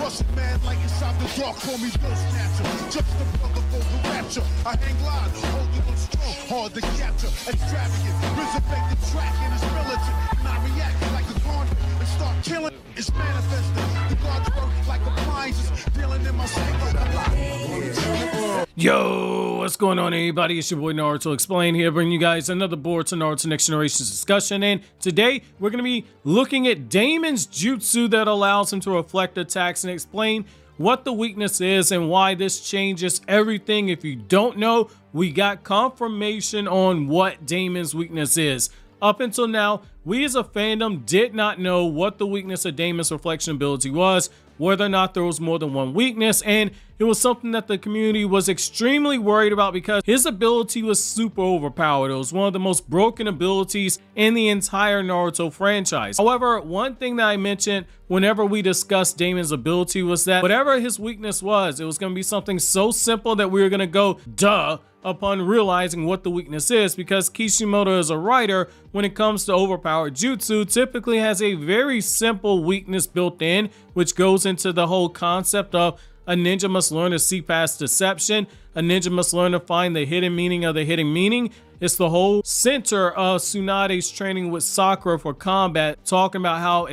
Russian man like inside the dark, call me Bill Snatcher. Just the brother for the rapture. I hang glide, holding on strong, hard to capture. Extravagant, resurrect the track and it's militant. And I react like a gauntlet and start killing. It's manifesting. The God's work like appliances, dealing in my sleep like a lie. Yo, what's going on, everybody? It's your boy Naruto Explain here, bringing you guys another Boruto Naruto Next Generations discussion. And today we're going to be looking at Daemon's jutsu that allows him to reflect attacks and explain what the weakness is and why this changes everything. If you don't know, we got confirmation on what Daemon's weakness is. Up until now, we as a fandom did not know what the weakness of Daemon's reflection ability was, whether or not there was more than one weakness, and it was something that the community was extremely worried about because his ability was super overpowered. It was one of the most broken abilities in the entire Naruto franchise. However, one thing that I mentioned whenever we discussed Daemon's ability was that whatever his weakness was, it was going to be something so simple that we were going to go, duh, upon realizing what the weakness is, because Kishimoto as a writer, when it comes to overpowered jutsu, typically has a very simple weakness built in, which goes into the whole concept of a ninja must learn to see past deception. A ninja must learn to find the hidden meaning of the hidden meaning. It's the whole center of Tsunade's training with Sakura for combat, talking about how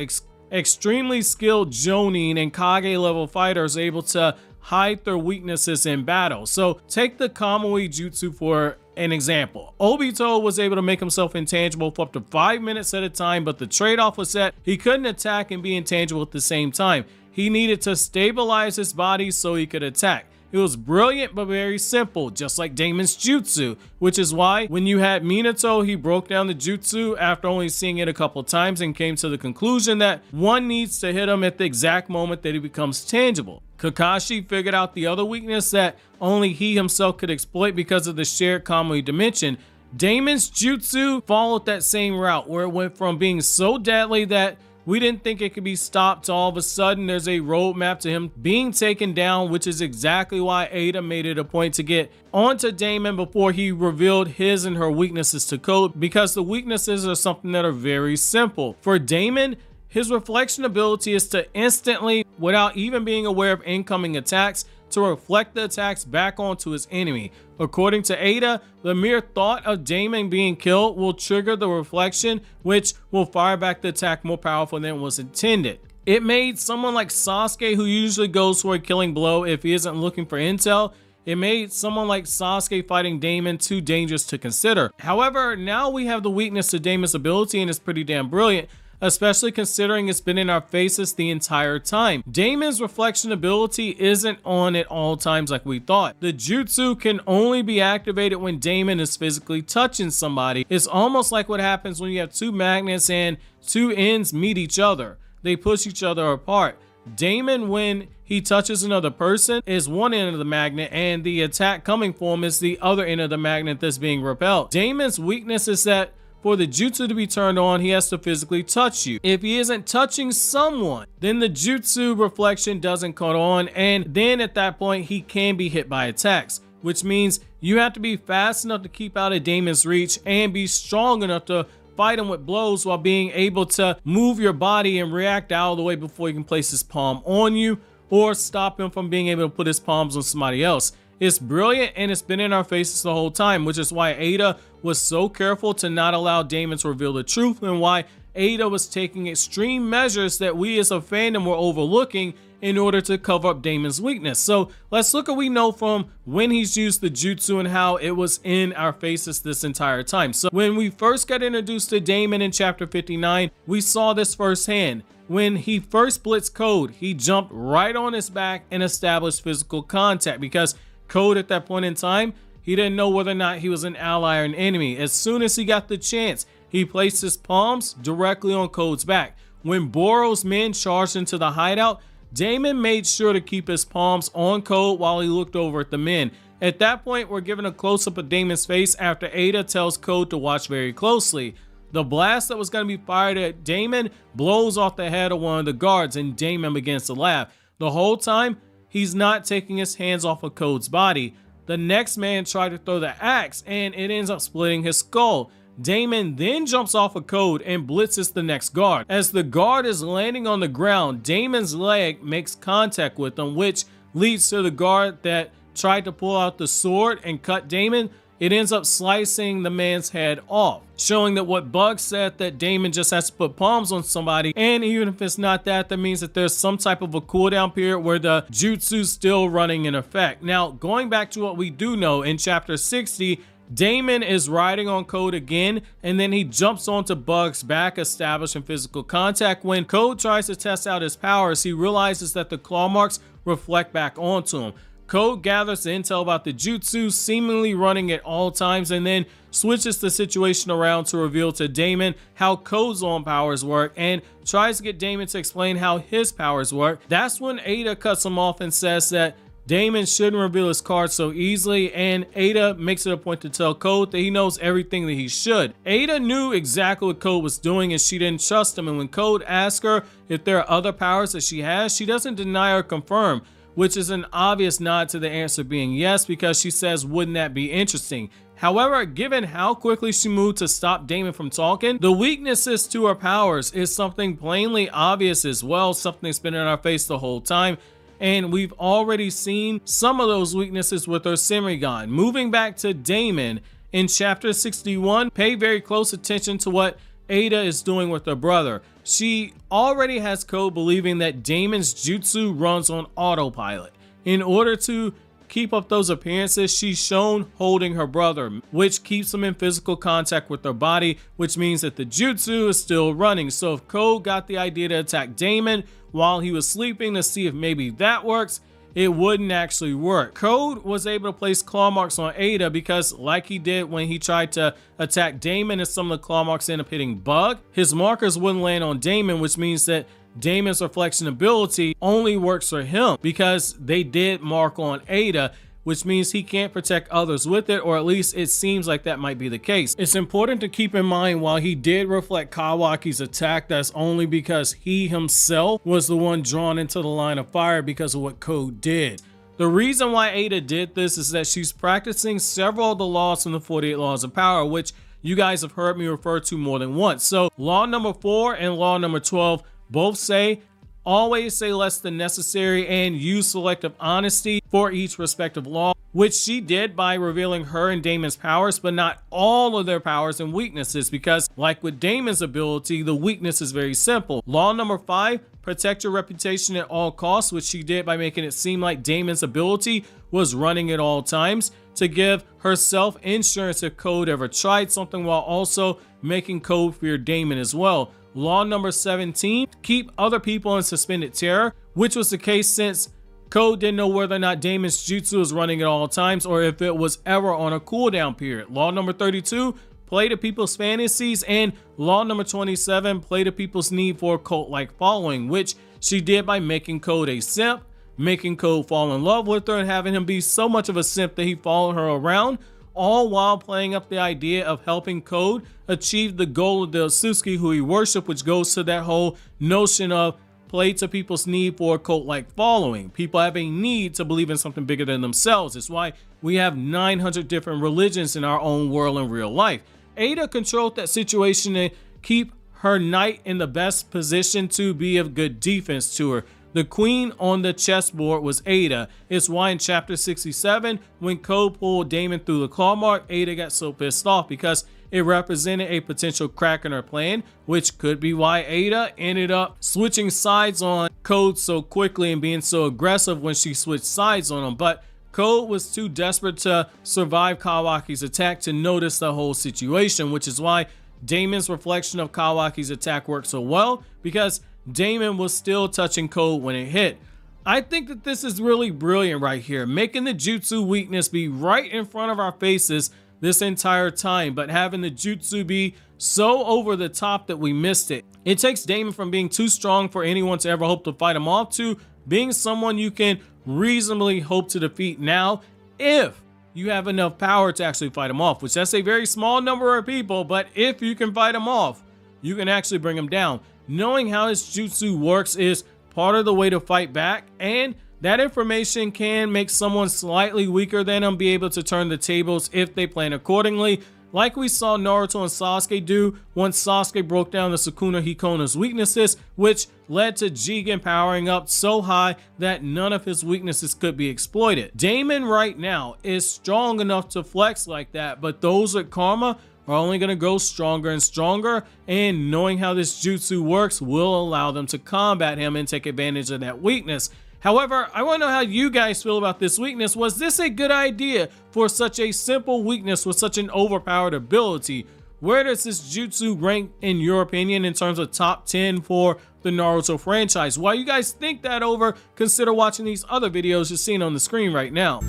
extremely skilled Jonin and Kage level fighters are able to hide their weaknesses in battle. So take the Kamui Jutsu for an example. Obito was able to make himself intangible for up to 5 minutes at a time, but the trade-off was that he couldn't attack and be intangible at the same time. He needed to stabilize his body so he could attack. It was brilliant but very simple, just like Daemon's jutsu, which is why when you had Minato, he broke down the jutsu after only seeing it a couple times and came to the conclusion that one needs to hit him at the exact moment that he becomes tangible. Kakashi figured out the other weakness that only he himself could exploit because of the shared Kamui dimension. Daemon's jutsu followed that same route, where it went from being so deadly that we didn't think it could be stopped to all of a sudden there's a roadmap to him being taken down, which is exactly why Ada made it a point to get onto Daemon before he revealed his and her weaknesses to Code, because the weaknesses are something that are very simple. For Daemon, his reflection ability is to instantly, without even being aware of incoming attacks, to reflect the attacks back onto his enemy. According to Ada, the mere thought of Daemon being killed will trigger the reflection, which will fire back the attack more powerful than was intended. It made someone like Sasuke, who usually goes for a killing blow if he isn't looking for intel, it made someone like Sasuke fighting Daemon too dangerous to consider. However, now we have the weakness to Daemon's ability, and it's pretty damn brilliant, especially considering it's been in our faces the entire time. Daemon's reflection ability isn't on at all times like we thought. The jutsu can only be activated when Daemon is physically touching somebody. It's almost like what happens when you have two magnets and two ends meet each other. They push each other apart. Daemon, when he touches another person, is one end of the magnet, and the attack coming for him is the other end of the magnet that's being repelled. Daemon's weakness is that for the jutsu to be turned on, he has to physically touch you. If he isn't touching someone, then the jutsu reflection doesn't cut on, and then at that point, he can be hit by attacks, which means you have to be fast enough to keep out of Daemon's reach and be strong enough to fight him with blows while being able to move your body and react out of the way before he can place his palm on you or stop him from being able to put his palms on somebody else. It's brilliant, and it's been in our faces the whole time, which is why Ada was so careful to not allow Daemon to reveal the truth, and why Ada was taking extreme measures that we as a fandom were overlooking in order to cover up Daemon's weakness. So let's look at what we know from when he's used the jutsu and how it was in our faces this entire time. So when we first got introduced to Daemon in chapter 59, we saw this firsthand. When he first blitzed Code, he jumped right on his back and established physical contact, because Code at that point in time, he didn't know whether or not he was an ally or an enemy. As soon as he got the chance, he placed his palms directly on Code's back. When Boro's men charged into the hideout, Daemon made sure to keep his palms on Code while he looked over at the men. At that point, we're given a close-up of Daemon's face after Ada tells Code to watch very closely. The blast that was going to be fired at Daemon blows off the head of one of the guards, and Daemon begins to laugh. The whole time, he's not taking his hands off of Code's body. The next man tried to throw the axe, and it ends up splitting his skull. Daemon then jumps off a code and blitzes the next guard. As the guard is landing on the ground, Daemon's leg makes contact with him, which leads to the guard that tried to pull out the sword and cut Daemon. It ends up slicing the man's head off, showing that what Bug said, that Daemon just has to put palms on somebody, and even if it's not that, that means that there's some type of a cooldown period where the jutsu's still running in effect. Now, going back to what we do know, in chapter 60, Daemon is riding on Code again, and then he jumps onto Bug's back, establishing physical contact. When Code tries to test out his powers, he realizes that the claw marks reflect back onto him. Code gathers the intel about the jutsu, seemingly running at all times, and then switches the situation around to reveal to Daemon how Code's own powers work, and tries to get Daemon to explain how his powers work. That's when Ada cuts him off and says that Daemon shouldn't reveal his cards so easily, and Ada makes it a point to tell Code that he knows everything that he should. Ada knew exactly what Code was doing, and she didn't trust him, and when Code asks her if there are other powers that she has, she doesn't deny or confirm, which is an obvious nod to the answer being yes, because she says, wouldn't that be interesting? However, given how quickly she moved to stop Daemon from talking, the weaknesses to her powers is something plainly obvious as well, something that's been in our face the whole time. And we've already seen some of those weaknesses with her Semigon. Moving back to Daemon, in chapter 61, pay very close attention to what Ada is doing with her brother. She already has Code believing that Daemon's jutsu runs on autopilot. In order to keep up those appearances, she's shown holding her brother, which keeps him in physical contact with her body, which means that the jutsu is still running. So if Code got the idea to attack Daemon while he was sleeping to see if maybe that works, it wouldn't actually work. Code was able to place claw marks on Ada because, like he did when he tried to attack Daemon and some of the claw marks end up hitting Bug, his markers wouldn't land on Daemon, which means that Daemon's reflection ability only works for him because they did mark on Ada, which means he can't protect others with it, or at least it seems like that might be the case. It's important to keep in mind, while he did reflect Kawaki's attack, that's only because he himself was the one drawn into the line of fire because of what Code did. The reason why Ada did this is that she's practicing several of the laws from the 48 Laws of Power, which you guys have heard me refer to more than once. So law number 4 and law number 12 both say, always say less than necessary and use selective honesty for each respective law, which she did by revealing her and Daemon's powers, but not all of their powers and weaknesses, because like with Daemon's ability, the weakness is very simple. Law number 5, protect your reputation at all costs, which she did by making it seem like Daemon's ability was running at all times to give herself insurance if Code ever tried something, while also making Code fear Daemon as well. Law number 17, keep other people in suspended terror, which was the case since Code didn't know whether or not Daemon's jutsu was running at all times or if it was ever on a cooldown period. Law number 32, play to people's fantasies. And law number 27, play to people's need for a cult-like following, which she did by making Code a simp, making Code fall in love with her, and having him be so much of a simp that he followed her around, all while playing up the idea of helping Code achieve the goal of the Sasuke who he worshipped, which goes to that whole notion of play to people's need for a cult-like following. People have a need to believe in something bigger than themselves. It's why we have 900 different religions in our own world in real life. Ada controlled that situation to keep her knight in the best position to be of good defense to her. The queen on the chessboard was Ada. It's why in chapter 67, when Code pulled Daemon through the claw mark, Ada got so pissed off because it represented a potential crack in her plan, which could be why Ada ended up switching sides on Code so quickly and being so aggressive when she switched sides on him. But Code was too desperate to survive Kawaki's attack to notice the whole situation, which is why Daemon's reflection of Kawaki's attack worked so well, because Daemon was still touching Code when it hit. I think that this is really brilliant right here, making the jutsu weakness be right in front of our faces this entire time, but having the jutsu be so over the top that we missed it. It takes Daemon from being too strong for anyone to ever hope to fight him off to being someone you can reasonably hope to defeat now if you have enough power to actually fight him off, which that's a very small number of people, but if you can fight him off, you can actually bring him down. Knowing how his jutsu works is part of the way to fight back, and that information can make someone slightly weaker than him be able to turn the tables if they plan accordingly. like we saw Naruto and Sasuke do once Sasuke broke down the Sukuna Hikona's weaknesses, which led to Jigen powering up so high that none of his weaknesses could be exploited. Daemon right now is strong enough to flex like that, but those with karma are only going to grow stronger and stronger, and knowing how this jutsu works will allow them to combat him and take advantage of that weakness. However, I want to know how you guys feel about this weakness. Was this a good idea for such a simple weakness with such an overpowered ability? Where does this jutsu rank in your opinion in terms of top 10 for the Naruto franchise? While you guys think that over, consider watching these other videos you're seeing on the screen right now.